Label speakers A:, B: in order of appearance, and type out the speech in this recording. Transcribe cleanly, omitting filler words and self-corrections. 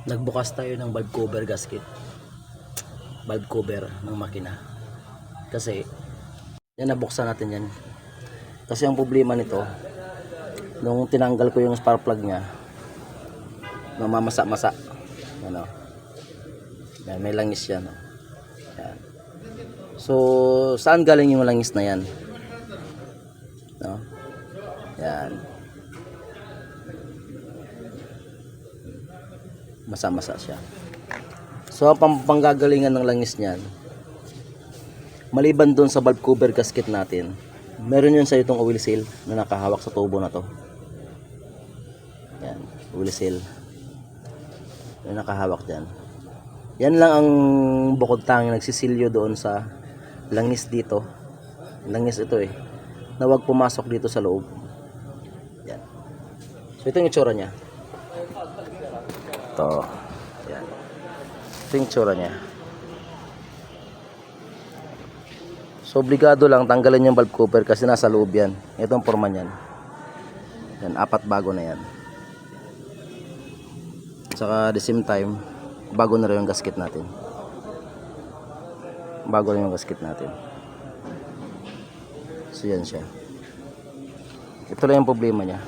A: Nagbukas tayo ng valve cover gasket, valve cover ng makina, kasi yan, nabuksan natin yan. Kasi ang problema nito, nung tinanggal ko yung spark plug nya, namamasa-masa, ano, yan, may langis yan, yan. So saan galing yung langis na yan, no? Yan, masa-masa siya. So ang panggagalingan ng langis niyan, maliban doon sa valve cover gasket natin, meron yun sa itong oil seal na nakahawak sa tubo na to. Yan, oil seal yung nakahawak dyan. Yan lang ang bukod tanging nagsisilyo doon sa langis dito. Langis ito na wag pumasok dito sa loob. Yan. So ito yung itsura nya. Ito. Yan. Ito yung itsura nya. So obligado lang tanggalin yung valve cover kasi nasa loob yan. Itong forma niyan. Yan, 4 bago na yan. Saka the same time, bago na rin yung gasket natin. Bago rin yung gasket natin. So yan siya. Ito lang yung problema niya.